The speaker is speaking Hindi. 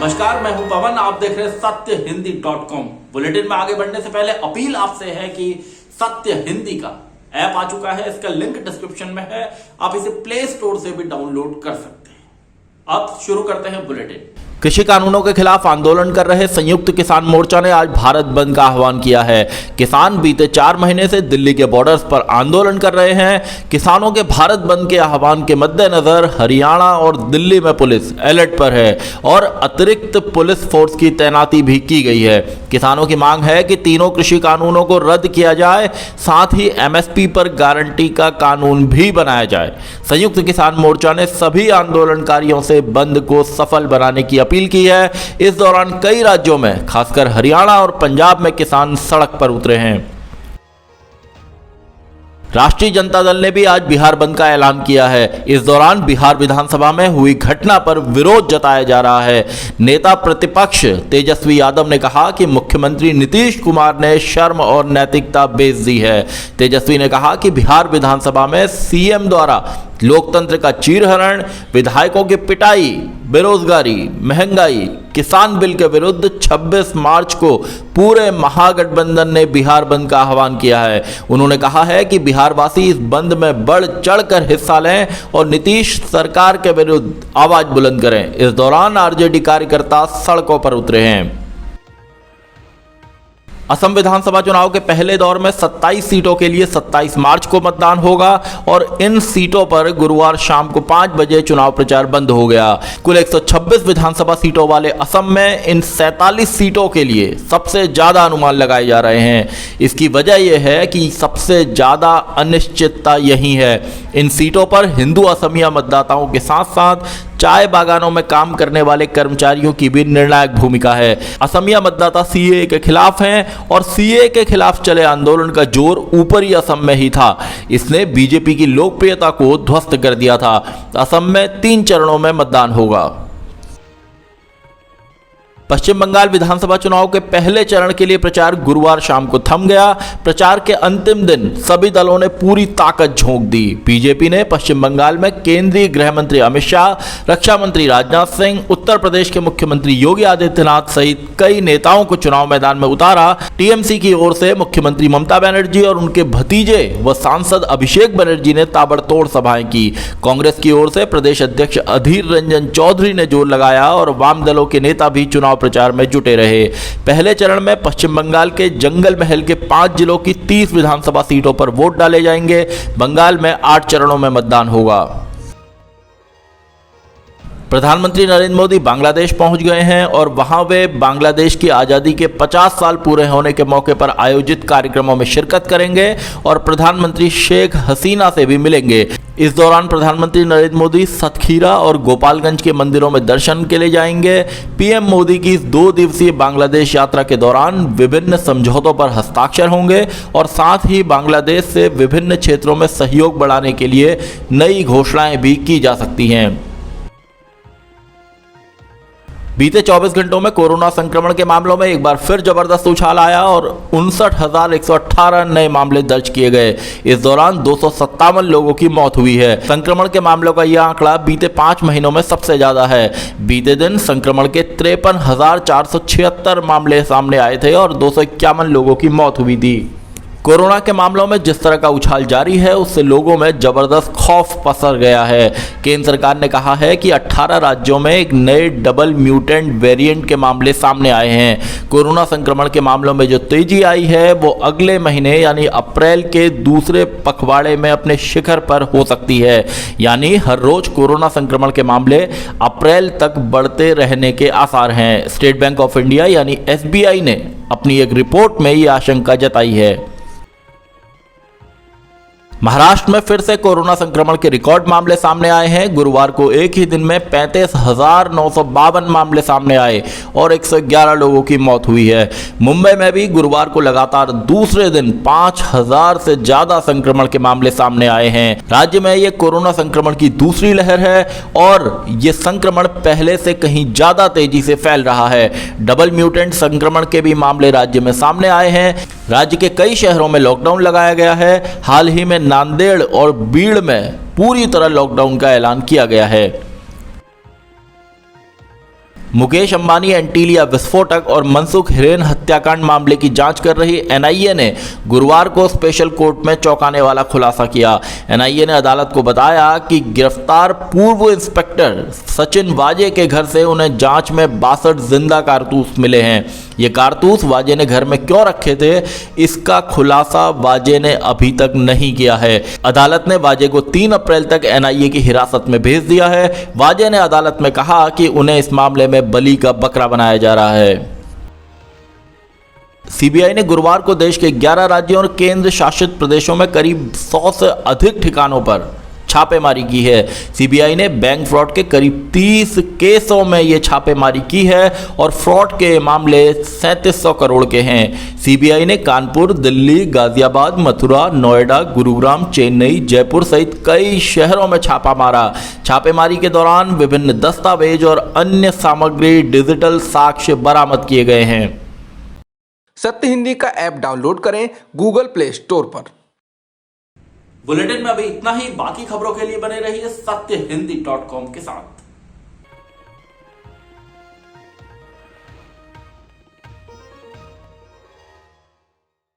नमस्कार, मैं हूं पवन। आप देख रहे हैं सत्यहिंदी.com। बुलेटिन में आगे बढ़ने से पहले अपील आपसे है कि सत्य हिंदी का ऐप आ चुका है, इसका लिंक डिस्क्रिप्शन में है, आप इसे प्ले स्टोर से भी डाउनलोड कर सकते हैं। अब शुरू करते हैं बुलेटिन। कृषि कानूनों के खिलाफ आंदोलन कर रहे संयुक्त किसान मोर्चा ने आज भारत बंद का आह्वान किया है। किसान बीते 4 महीने से दिल्ली के बॉर्डर्स पर आंदोलन कर रहे हैं। किसानों के भारत बंद के आह्वान के मद्देनजर हरियाणा और दिल्ली में पुलिस अलर्ट पर है और अतिरिक्त पुलिस फोर्स की तैनाती भी की गई है। किसानों की मांग है कि तीनों कृषि कानूनों को रद्द किया जाए, साथ ही एमएसपी पर गारंटी का कानून भी बनाया जाए। संयुक्त किसान मोर्चा ने सभी आंदोलनकारियों से बंद को सफल बनाने की अपील की है। इस दौरान कई राज्यों में खासकर हरियाणा और पंजाब में किसान सड़क पर उतरे हैं। राष्ट्रीय जनता दल ने भी आज बिहार बंद का ऐलान किया है। इस दौरान बिहार विधानसभा में हुई घटना पर विरोध जताया जा रहा है। नेता प्रतिपक्ष तेजस्वी यादव ने कहा कि मुख्यमंत्री नीतीश कुमार ने शर्म और नैतिकता बेच दी है। तेजस्वी ने कहा कि बिहार विधानसभा में सीएम द्वारा लोकतंत्र का चीरहरण, विधायकों की पिटाई, बेरोजगारी, महंगाई, किसान बिल के विरुद्ध 26 मार्च को पूरे महागठबंधन ने बिहार बंद का आह्वान किया है। उन्होंने कहा है कि बिहारवासी इस बंद में बढ़ चढ़कर हिस्सा लें और नीतीश सरकार के विरुद्ध आवाज बुलंद करें। इस दौरान आरजेडी कार्यकर्ता सड़कों पर उतरे हैं। असम विधानसभा चुनाव के पहले दौर में 27 सीटों के लिए 27 मार्च को मतदान होगा और इन सीटों पर गुरुवार शाम को 5 बजे चुनाव प्रचार बंद हो गया। कुल 126 विधानसभा सीटों वाले असम में इन 47 सीटों के लिए सबसे ज्यादा अनुमान लगाए जा रहे हैं। इसकी वजह यह है कि सबसे ज्यादा अनिश्चितता यही है। इन सीटों पर हिंदू असमिया मतदाताओं के साथ साथ चाय बागानों में काम करने वाले कर्मचारियों की भी निर्णायक भूमिका है। असमिया मतदाता सीएए के खिलाफ हैं और सीएए के खिलाफ चले आंदोलन का जोर ऊपरी असम में ही था। इसने बीजेपी की लोकप्रियता को ध्वस्त कर दिया था। असम में 3 चरणों में मतदान होगा। पश्चिम बंगाल विधानसभा चुनाव के पहले चरण के लिए प्रचार गुरुवार शाम को थम गया। प्रचार के अंतिम दिन सभी दलों ने पूरी ताकत झोंक दी। बीजेपी ने पश्चिम बंगाल में केंद्रीय गृह मंत्री अमित शाह, रक्षा मंत्री राजनाथ सिंह, उत्तर प्रदेश के मुख्यमंत्री योगी आदित्यनाथ सहित कई नेताओं को चुनाव मैदान में उतारा। टीएमसी की ओर से मुख्यमंत्री ममता बनर्जी और उनके भतीजे व सांसद अभिषेक बनर्जी ने ताबड़तोड़ सभाएं की। कांग्रेस की ओर से प्रदेश अध्यक्ष अधीर रंजन चौधरी ने जोर लगाया और वाम दलों के नेता भी चुनाव प्रचार में जुटे रहे। पहले चरण में पश्चिम बंगाल के जंगल महल के 5 जिलों की 30 विधानसभा सीटों पर वोट डाले जाएंगे। बंगाल में 8 चरणों में मतदान होगा। प्रधानमंत्री नरेंद्र मोदी बांग्लादेश पहुंच गए हैं और वहां वे बांग्लादेश की आज़ादी के 50 साल पूरे होने के मौके पर आयोजित कार्यक्रमों में शिरकत करेंगे और प्रधानमंत्री शेख हसीना से भी मिलेंगे। इस दौरान प्रधानमंत्री नरेंद्र मोदी सतखीरा और गोपालगंज के मंदिरों में दर्शन के लिए जाएंगे। पीएम मोदी की इस 2 दिवसीय बांग्लादेश यात्रा के दौरान विभिन्न समझौतों पर हस्ताक्षर होंगे और साथ ही बांग्लादेश से विभिन्न क्षेत्रों में सहयोग बढ़ाने के लिए नई घोषणाएं भी की जा सकती हैं। बीते 24 घंटों में कोरोना संक्रमण के मामलों में एक बार फिर जबरदस्त उछाल आया और 59,118 नए मामले दर्ज किए गए। इस दौरान 257 लोगों की मौत हुई है। संक्रमण के मामलों का यह आंकड़ा बीते 5 महीनों में सबसे ज्यादा है। बीते दिन संक्रमण के 53,476 मामले सामने आए थे और 251 लोगों की मौत हुई थी। कोरोना के मामलों में जिस तरह का उछाल जारी है उससे लोगों में जबरदस्त खौफ पसर गया है। केंद्र सरकार ने कहा है कि 18 राज्यों में एक नए डबल म्यूटेंट वेरिएंट के मामले सामने आए हैं। कोरोना संक्रमण के मामलों में जो तेजी आई है वो अगले महीने यानी अप्रैल के दूसरे पखवाड़े में अपने शिखर पर हो सकती है। यानी हर रोज कोरोना संक्रमण के मामले अप्रैल तक बढ़ते रहने के आसार हैं। स्टेट बैंक ऑफ इंडिया यानी SBI ने अपनी एक रिपोर्ट में ये आशंका जताई है। महाराष्ट्र में फिर से कोरोना संक्रमण के रिकॉर्ड मामले सामने आए हैं। गुरुवार को एक ही दिन में 35,952 मामले सामने आए और 111 लोगों की मौत हुई है। मुंबई में भी गुरुवार को लगातार दूसरे दिन 5,000 से ज्यादा संक्रमण के मामले सामने आए हैं। राज्य में यह कोरोना संक्रमण की दूसरी लहर है और यह संक्रमण पहले से कहीं ज्यादा तेजी से फैल रहा है। डबल म्यूटेंट संक्रमण के भी मामले राज्य में सामने आए हैं। राज्य के कई शहरों में लॉकडाउन लगाया गया है। हाल ही में नांदेड़ और बीड़ में पूरी तरह लॉकडाउन का ऐलान किया गया है। मुकेश अंबानी एंटीलिया विस्फोटक और मनसुख हिरेन हत्याकांड मामले की जांच कर रही एनआईए ने गुरुवार को स्पेशल कोर्ट में चौंकाने वाला खुलासा किया। एनआईए ने अदालत को बताया कि गिरफ्तार पूर्व इंस्पेक्टर सचिन वाजे के घर से उन्हें जांच में 62 जिंदा कारतूस मिले हैं। ये कारतूस वाजे ने घर में क्यों रखे थे, इसका खुलासा वाजे ने अभी तक नहीं किया है। अदालत ने वाजे को 3 अप्रैल तक एनआईए की हिरासत में भेज दिया है। वाजे ने अदालत में कहा कि उन्हें इस मामले में बलि का बकरा बनाया जा रहा है। सीबीआई ने गुरुवार को देश के 11 राज्यों और केंद्र शासित प्रदेशों में करीब 100 से अधिक ठिकानों पर छापेमारी की है। सीबीआई ने बैंक फ्रॉड के करीब 30 केसों में ये छापेमारी की है और फ्रॉड के मामले 3700 करोड़ के हैं। सीबीआई ने कानपुर, दिल्ली, गाजियाबाद, मथुरा, नोएडा, गुरुग्राम, चेन्नई, जयपुर सहित कई शहरों में छापा मारा। छापेमारी के दौरान विभिन्न दस्तावेज और अन्य सामग्री, डिजिटल साक्ष्य बरामद किए गए हैं। सत्य हिंदी का ऐप डाउनलोड करें गूगल प्ले स्टोर पर। बुलेटिन में अभी इतना ही। बाकी खबरों के लिए बने रहिए सत्यहिंदी.com के साथ।